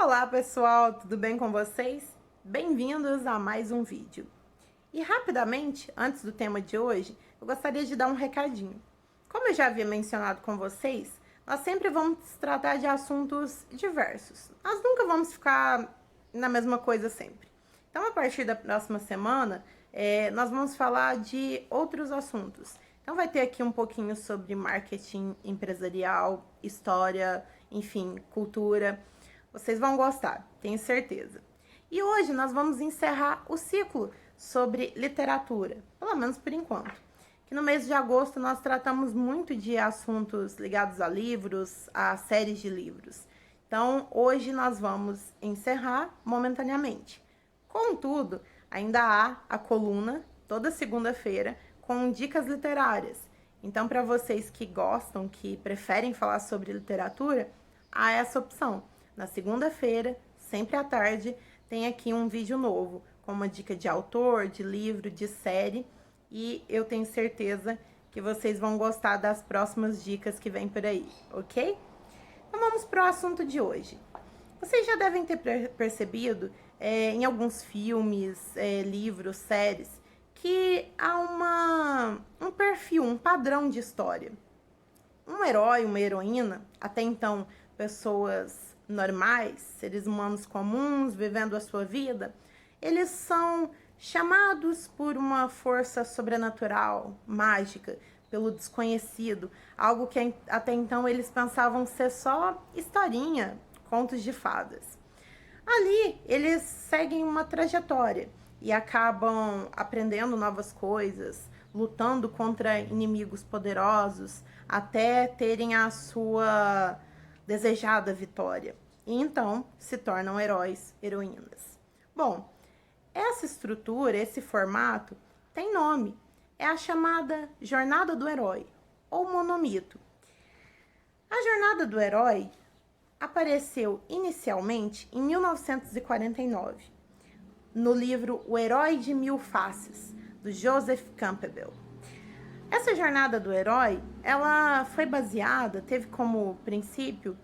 Olá pessoal, tudo bem com vocês? Bem-vindos a mais um vídeo. E rapidamente, antes do tema de hoje, eu gostaria de dar um recadinho. Como eu já havia mencionado com vocês, nós sempre vamos tratar de assuntos diversos. Nós nunca vamos ficar na mesma coisa sempre. Então, a partir da próxima semana, nós vamos falar de outros assuntos. Então, vai ter aqui um pouquinho sobre marketing empresarial, história, enfim, cultura. Vocês vão gostar, tenho certeza. E hoje nós vamos encerrar o ciclo sobre literatura, pelo menos por enquanto. Que no mês de agosto nós tratamos muito de assuntos ligados a livros, a séries de livros. Então, hoje nós vamos encerrar momentaneamente. Contudo, ainda há a coluna, toda segunda-feira, com dicas literárias. Então, para vocês que gostam, que preferem falar sobre literatura, há essa opção. Na segunda-feira, sempre à tarde, tem aqui um vídeo novo, com uma dica de autor, de livro, de série, e eu tenho certeza que vocês vão gostar das próximas dicas que vem por aí, ok? Então vamos para o assunto de hoje. Vocês já devem ter percebido em alguns filmes, livros, séries, que há um perfil, um padrão de história. Um herói, uma heroína, até então pessoas normais, seres humanos comuns, vivendo a sua vida, eles são chamados por uma força sobrenatural, mágica, pelo desconhecido, algo que até então eles pensavam ser só historinha, contos de fadas. Ali, eles seguem uma trajetória e acabam aprendendo novas coisas, lutando contra inimigos poderosos, até terem a sua desejada vitória. E então se tornam heróis, heroínas. Bom, essa estrutura, esse formato, tem nome. É a chamada Jornada do Herói, ou monomito. A Jornada do Herói apareceu inicialmente em 1949, no livro O Herói de Mil Faces, do Joseph Campbell. Essa jornada do herói, ela foi baseada, teve como princípio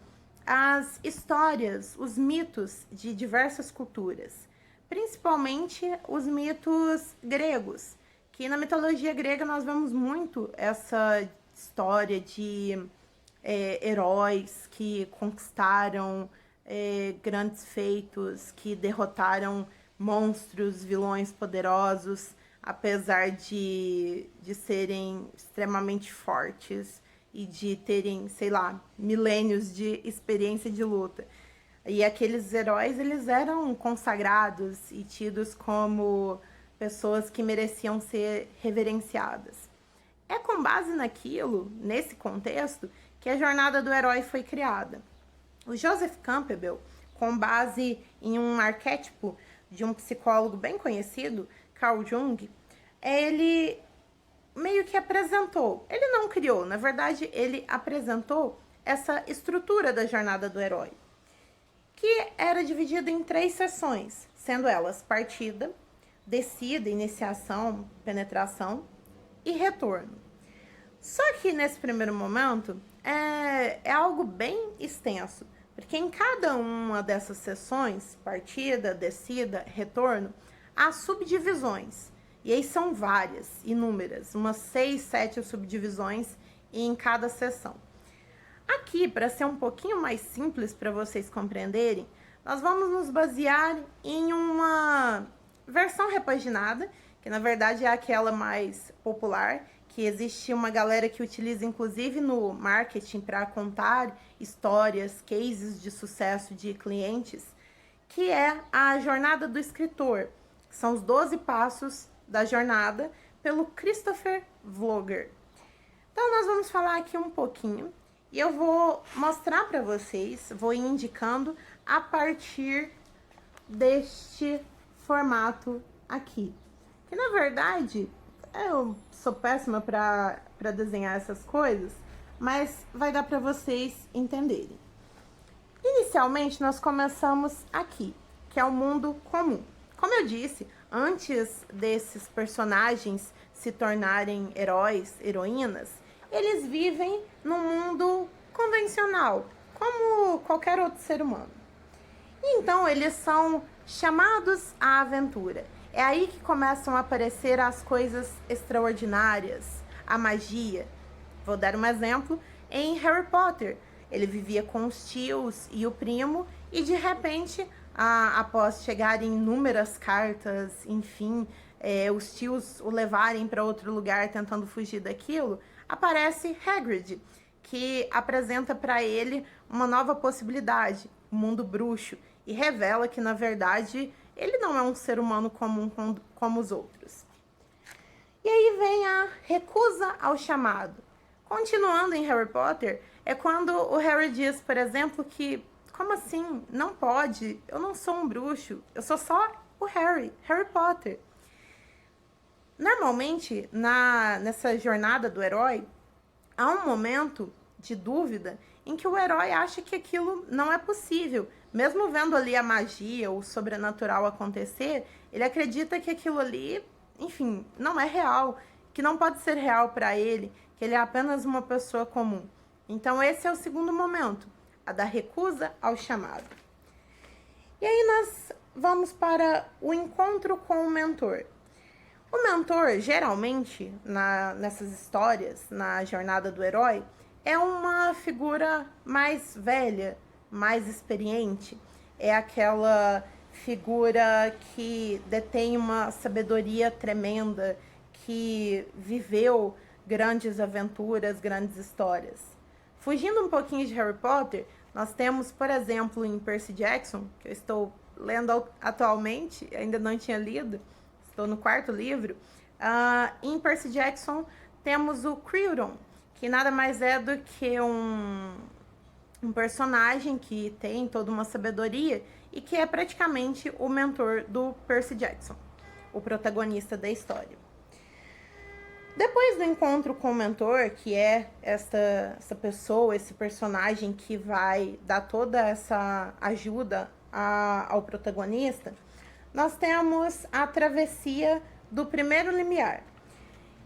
as histórias, os mitos de diversas culturas, principalmente os mitos gregos, que na mitologia grega nós vemos muito essa história de heróis que conquistaram grandes feitos, que derrotaram monstros, vilões poderosos, apesar de serem extremamente fortes e de terem, sei lá, milênios de experiência de luta. E aqueles heróis, eles eram consagrados e tidos como pessoas que mereciam ser reverenciadas. É com base naquilo, nesse contexto, que a jornada do herói foi criada. O Joseph Campbell, com base em um arquétipo de um psicólogo bem conhecido, Carl Jung, ele meio que apresentou, ele não criou, na verdade ele apresentou essa estrutura da jornada do herói, que era dividida em 3 sessões, sendo elas partida, descida, iniciação, penetração e retorno. Só que nesse primeiro momento é algo bem extenso, porque em cada uma dessas sessões, partida, descida, retorno, há subdivisões. E aí são várias, inúmeras, umas 6, 7 subdivisões em cada sessão. Aqui, para ser um pouquinho mais simples para vocês compreenderem, nós vamos nos basear em uma versão repaginada, que na verdade é aquela mais popular, que existe uma galera que utiliza inclusive no marketing para contar histórias, cases de sucesso de clientes, que é a Jornada do Escritor, que são os 12 passos da jornada, pelo Christopher Vlogger. Então nós vamos falar aqui um pouquinho e eu vou mostrar para vocês, vou ir indicando a partir deste formato aqui. Que na verdade, eu sou péssima para desenhar essas coisas, mas vai dar para vocês entenderem. Inicialmente nós começamos aqui, que é o mundo comum. Como eu disse, antes desses personagens se tornarem heróis, heroínas, eles vivem num mundo convencional, como qualquer outro ser humano. E então eles são chamados à aventura. É aí que começam a aparecer as coisas extraordinárias, a magia. Vou dar um exemplo em Harry Potter. Ele vivia com os tios e o primo e de repente, após chegarem inúmeras cartas, enfim, os tios o levarem para outro lugar tentando fugir daquilo, aparece Hagrid, que apresenta para ele uma nova possibilidade, o mundo bruxo, e revela que, na verdade, ele não é um ser humano comum como os outros. E aí vem a recusa ao chamado. Continuando em Harry Potter, é quando o Harry diz, por exemplo, que como assim? Não pode, eu não sou um bruxo, eu sou só o Harry Potter. Normalmente, nessa jornada do herói, há um momento de dúvida em que o herói acha que aquilo não é possível. Mesmo vendo ali a magia, o sobrenatural acontecer, ele acredita que aquilo ali, enfim, não é real, que não pode ser real para ele, que ele é apenas uma pessoa comum. Então esse é o segundo momento, a da recusa ao chamado. E aí nós vamos para o encontro com o mentor. O mentor, geralmente, nessas histórias, na jornada do herói, é uma figura mais velha, mais experiente. É aquela figura que detém uma sabedoria tremenda, que viveu grandes aventuras, grandes histórias. Fugindo um pouquinho de Harry Potter, nós temos, por exemplo, em Percy Jackson, que eu estou lendo atualmente, ainda não tinha lido, estou no 4º livro. Em Percy Jackson temos o Credon, que nada mais é do que um personagem que tem toda uma sabedoria e que é praticamente o mentor do Percy Jackson, o protagonista da história. Depois do encontro com o mentor, que é essa pessoa, esse personagem que vai dar toda essa ajuda ao protagonista, nós temos a travessia do primeiro limiar,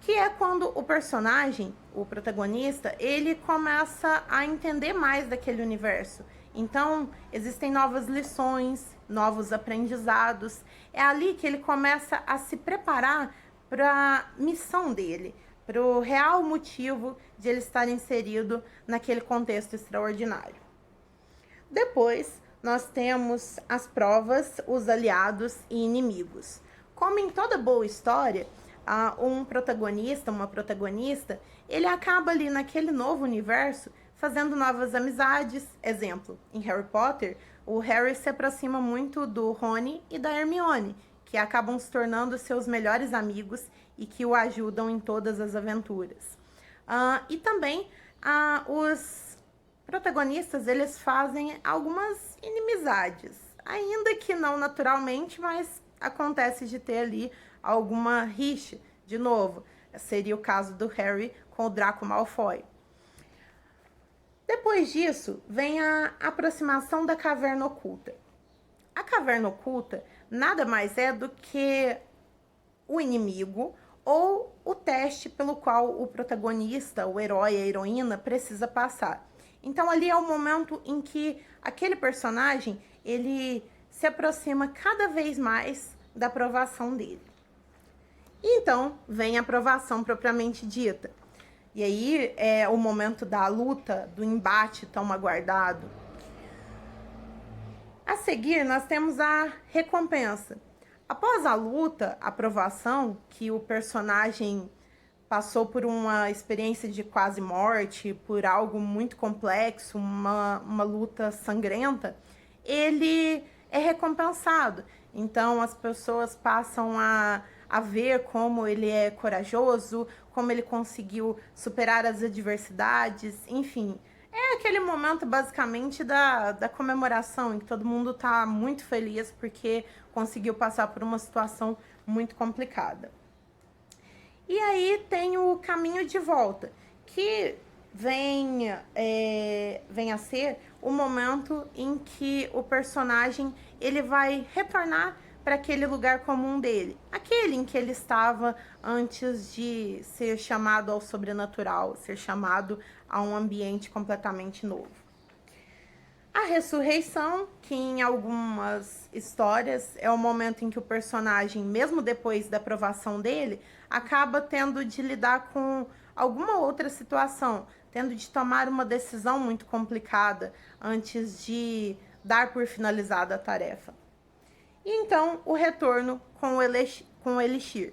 que é quando o personagem, o protagonista, ele começa a entender mais daquele universo. Então, existem novas lições, novos aprendizados. É ali que ele começa a se preparar para a missão dele, para o real motivo de ele estar inserido naquele contexto extraordinário. Depois, nós temos as provas, os aliados e inimigos. Como em toda boa história, um protagonista, uma protagonista, ele acaba ali naquele novo universo fazendo novas amizades. Exemplo, em Harry Potter, o Harry se aproxima muito do Rony e da Hermione, que acabam se tornando seus melhores amigos e que o ajudam em todas as aventuras. E também os protagonistas, eles fazem algumas inimizades, ainda que não naturalmente, mas acontece de ter ali alguma rixa. De novo, seria o caso do Harry com o Draco Malfoy. Depois disso, vem a aproximação da Caverna Oculta. A Caverna Oculta nada mais é do que o inimigo ou o teste pelo qual o protagonista, o herói, a heroína precisa passar. Então ali é o momento em que aquele personagem, ele se aproxima cada vez mais da aprovação dele. E então vem a aprovação propriamente dita. E aí é o momento da luta, do embate tão aguardado. A seguir, nós temos a recompensa. Após a luta, a aprovação, que o personagem passou por uma experiência de quase morte, por algo muito complexo, uma luta sangrenta, ele é recompensado. Então, as pessoas passam a ver como ele é corajoso, como ele conseguiu superar as adversidades, enfim. É aquele momento, basicamente, da comemoração, em que todo mundo está muito feliz porque conseguiu passar por uma situação muito complicada. E aí tem o caminho de volta, que vem a ser o momento em que o personagem ele vai retornar para aquele lugar comum dele, aquele em que ele estava antes de ser chamado ao sobrenatural, ser chamado a um ambiente completamente novo. A ressurreição, que em algumas histórias é o momento em que o personagem, mesmo depois da aprovação dele, acaba tendo de lidar com alguma outra situação, tendo de tomar uma decisão muito complicada antes de dar por finalizada a tarefa. E então, o retorno com o Elixir.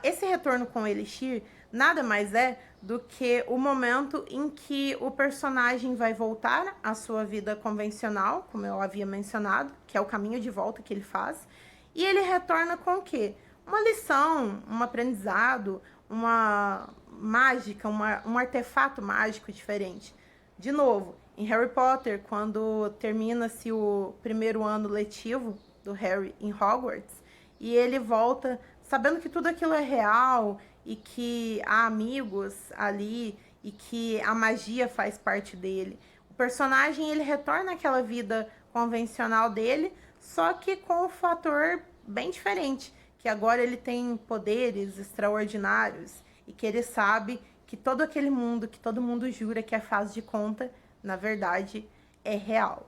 Esse retorno com o Elixir nada mais é do que o momento em que o personagem vai voltar à sua vida convencional, como eu havia mencionado, que é o caminho de volta que ele faz, e ele retorna com o quê? Uma lição, um aprendizado, uma mágica, um artefato mágico diferente. De novo, em Harry Potter, quando termina-se o primeiro ano letivo do Harry em Hogwarts, e ele volta sabendo que tudo aquilo é real e que há amigos ali e que a magia faz parte dele. O personagem, ele retorna àquela vida convencional dele, só que com um fator bem diferente, que agora ele tem poderes extraordinários e que ele sabe que todo aquele mundo, que todo mundo jura que é faz de conta, na verdade é real.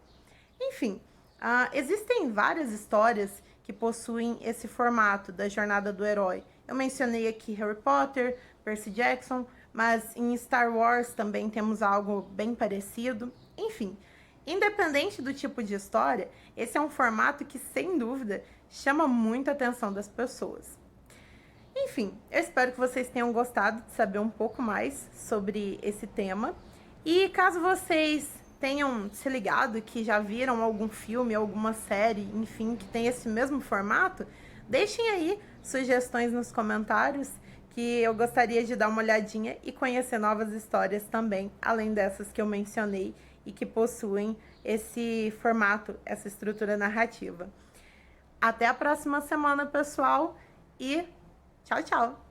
Enfim, existem várias histórias que possuem esse formato da jornada do herói. Eu mencionei aqui Harry Potter, Percy Jackson, mas em Star Wars também temos algo bem parecido. Enfim, independente do tipo de história, esse é um formato que, sem dúvida, chama muito a atenção das pessoas. Enfim, eu espero que vocês tenham gostado de saber um pouco mais sobre esse tema. E caso vocês tenham se ligado que já viram algum filme, alguma série, enfim, que tem esse mesmo formato, deixem aí sugestões nos comentários, que eu gostaria de dar uma olhadinha e conhecer novas histórias também, além dessas que eu mencionei e que possuem esse formato, essa estrutura narrativa. Até a próxima semana, pessoal, e tchau, tchau!